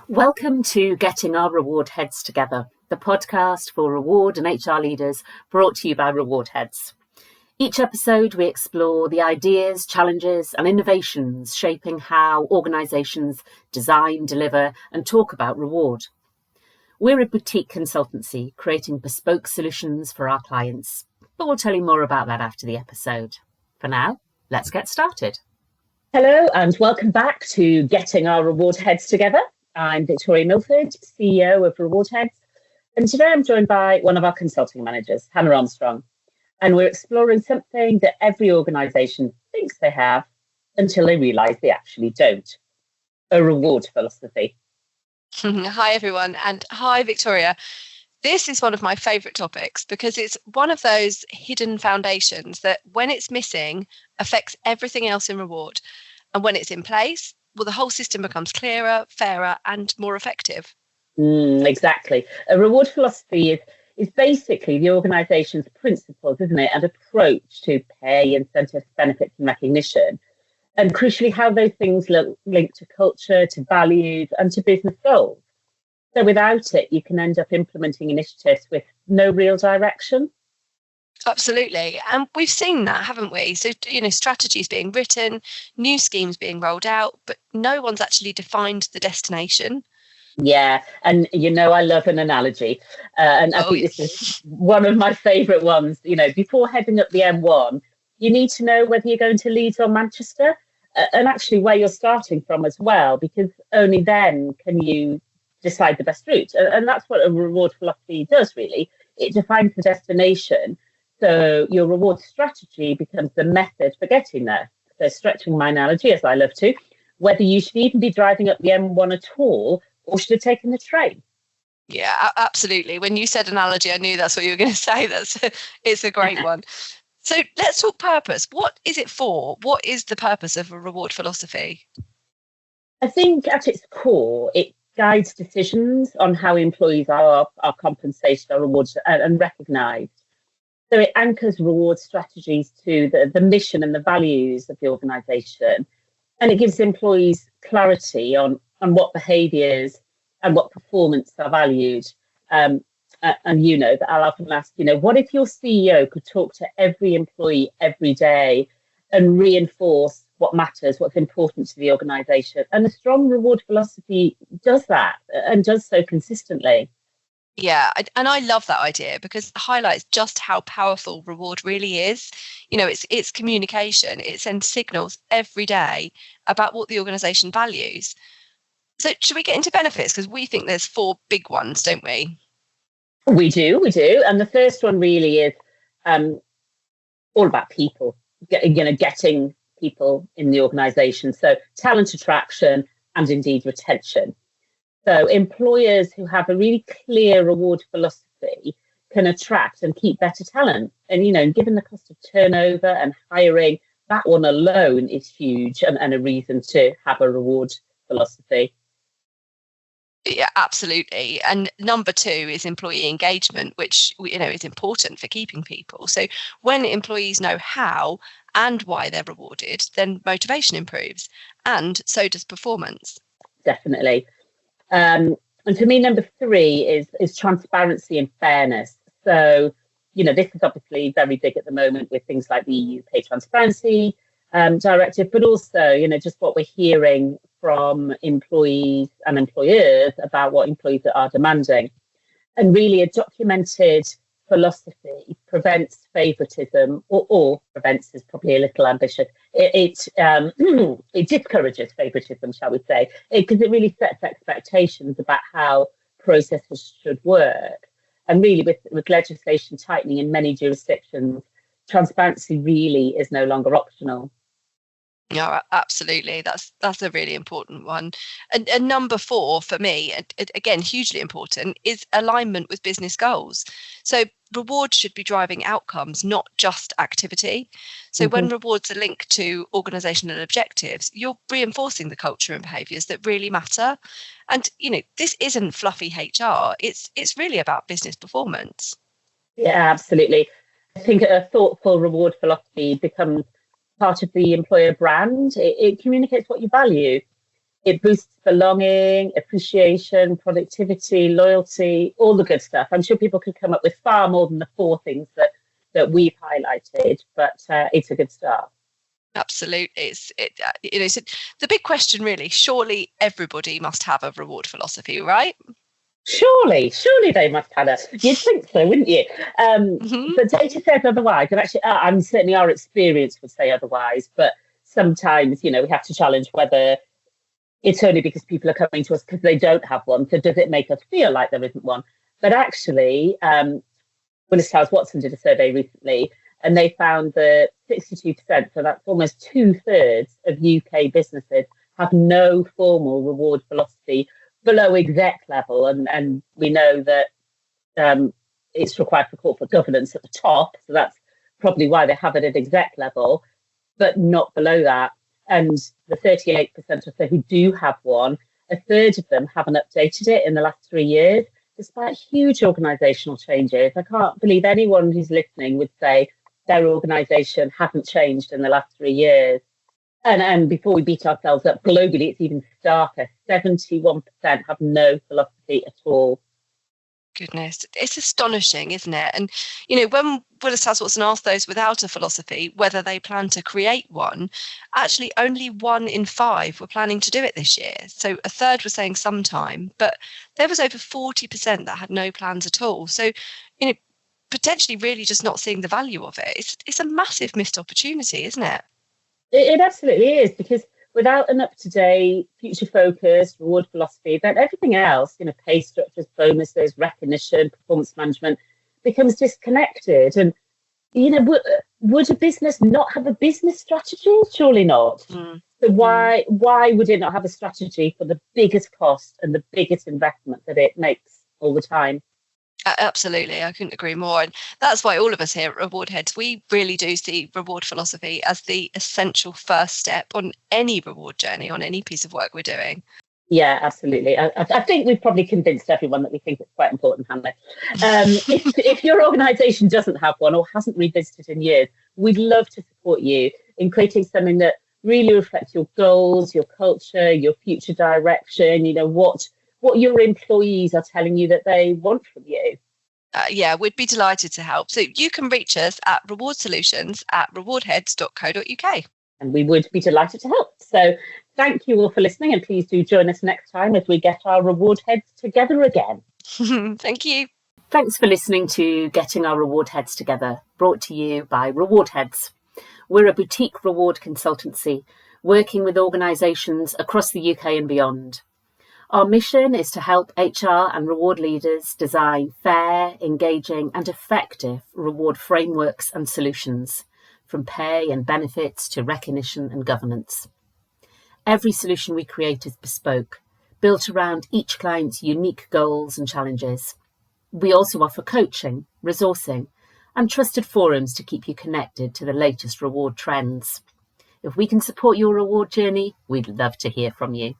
Welcome to Getting Our Reward Heads Together, the podcast for reward and HR leaders brought to you by Reward Heads. Each episode we explore the ideas, challenges and innovations shaping how organisations design, deliver and talk about reward. We're a boutique consultancy creating bespoke solutions for our clients, but we'll tell you more about that after the episode. For now, let's get started. Hello and welcome back to Getting Our Reward Heads Together. I'm Victoria Milford, CEO of Reward Heads, and today I'm joined by one of our consulting managers, Hannah Armstrong, and we're exploring something that every organisation thinks they have until they realise they actually don't: a reward philosophy. Hi everyone, and hi Victoria. This is one of my favourite topics because it's one of those hidden foundations that when it's missing affects everything else in reward, and when it's in place, well, the whole system becomes clearer, fairer and more effective. Exactly. A reward philosophy is basically the organisation's principles, isn't it, and approach to pay, incentives, benefits and recognition. And crucially, how those things link to culture, to values and to business goals. So without it, you can end up implementing initiatives with no real direction. Absolutely. And we've seen that, haven't we? So, strategies being written, new schemes being rolled out, but no one's actually defined the destination. Yeah. And, I love an analogy. I think this is one of my favourite ones. Before heading up the M1, you need to know whether you're going to Leeds or Manchester and actually where you're starting from as well, because only then can you decide the best route. And that's what a reward philosophy does, really. It defines the destination. So your reward strategy becomes the method for getting there. So stretching my analogy, as I love to, whether you should even be driving up the M1 at all or should have taken the train. Yeah, absolutely. When you said analogy, I knew that's what you were going to say. It's a great one. So let's talk purpose. What is it for? What is the purpose of a reward philosophy? I think at its core, it guides decisions on how employees are compensated, are rewarded and recognised. So it anchors reward strategies to the mission and the values of the organisation. And it gives employees clarity on what behaviours and what performance are valued. That I'll often ask, what if your CEO could talk to every employee every day and reinforce what matters, what's important to the organisation? And a strong reward philosophy does that and does so consistently. Yeah, and I love that idea because it highlights just how powerful reward really is. It's communication. It sends signals every day about what the organisation values. So should we get into benefits? Because we think there's 4 big ones, don't we? We do. And the first one really is all about people, getting people in the organisation. So talent attraction and indeed retention. So employers who have a really clear reward philosophy can attract and keep better talent. And, given the cost of turnover and hiring, that one alone is huge and a reason to have a reward philosophy. Yeah, absolutely. And number 2 is employee engagement, which, is important for keeping people. So when employees know how and why they're rewarded, then motivation improves and so does performance. Definitely. And for me, number 3 is transparency and fairness. So, this is obviously very big at the moment with things like the EU Pay Transparency Directive, but also, just what we're hearing from employees and employers about what employees are demanding. And really a documented philosophy prevents favouritism, or prevents is probably a little ambitious. It discourages favouritism, shall we say, because it really sets expectations about how processes should work. And really with legislation tightening in many jurisdictions, transparency really is no longer optional. Yeah, absolutely. That's a really important one. And number 4 for me, again, hugely important, is alignment with business goals. So rewards should be driving outcomes, not just activity. So when rewards are linked to organisational objectives, you're reinforcing the culture and behaviours that really matter. And, this isn't fluffy HR. It's really about business performance. Yeah, absolutely. I think a thoughtful reward philosophy becomes part of the employer brand. It communicates what you value. It boosts belonging, appreciation, productivity, loyalty, all the good stuff. I'm sure people could come up with far more than the 4 things that we've highlighted, but it's a good start. Absolutely. So the big question really, surely everybody must have a reward philosophy, right? Surely they must have it. You'd think so, wouldn't you? But data says otherwise, and actually, and certainly our experience would say otherwise. But sometimes, we have to challenge whether it's only because people are coming to us because they don't have one. So does it make us feel like there isn't one? But actually, Willis Towers Watson did a survey recently, and they found that 62%, so that's almost 2/3 of UK businesses, have no formal reward philosophy below exec level. And we know that it's required for corporate governance at the top. So that's probably why they have it at exec level, but not below that. And the 38% or so who do have one, 1/3 of them haven't updated it in the last 3 years, despite huge organisational changes. I can't believe anyone who's listening would say their organisation hasn't changed in the last 3 years. And before we beat ourselves up, globally, it's even starker. 71% have no philosophy at all. Goodness, it's astonishing, isn't it? And, when Willis Towers Watson asked those without a philosophy whether they plan to create one, actually only 1 in 5 were planning to do it this year. So 1/3 were saying sometime, but there was over 40% that had no plans at all. So, potentially really just not seeing the value of it. It's a massive missed opportunity, isn't it? It absolutely is, because without an up-to-date, future-focused reward philosophy, then everything else, pay structures, bonuses, recognition, performance management, becomes disconnected. And, would a business not have a business strategy? Surely not. So why would it not have a strategy for the biggest cost and the biggest investment that it makes all the time? Absolutely, I couldn't agree more. And that's why all of us here at Reward Heads, we really do see reward philosophy as the essential first step on any reward journey, on any piece of work we're doing. Yeah, absolutely. I think we've probably convinced everyone that we think it's quite important, Hannah. If your organisation doesn't have one or hasn't revisited in years, we'd love to support you in creating something that really reflects your goals, your culture, your future direction, what your employees are telling you that they want from you. We'd be delighted to help. So you can reach us at rewardsolutions@rewardheads.co.uk. And we would be delighted to help. So thank you all for listening, and please do join us next time as we get our Reward Heads together again. Thank you. Thanks for listening to Getting Our Reward Heads Together, brought to you by Reward Heads. We're a boutique reward consultancy working with organisations across the UK and beyond. Our mission is to help HR and reward leaders design fair, engaging and effective reward frameworks and solutions, from pay and benefits to recognition and governance. Every solution we create is bespoke, built around each client's unique goals and challenges. We also offer coaching, resourcing and trusted forums to keep you connected to the latest reward trends. If we can support your reward journey, we'd love to hear from you.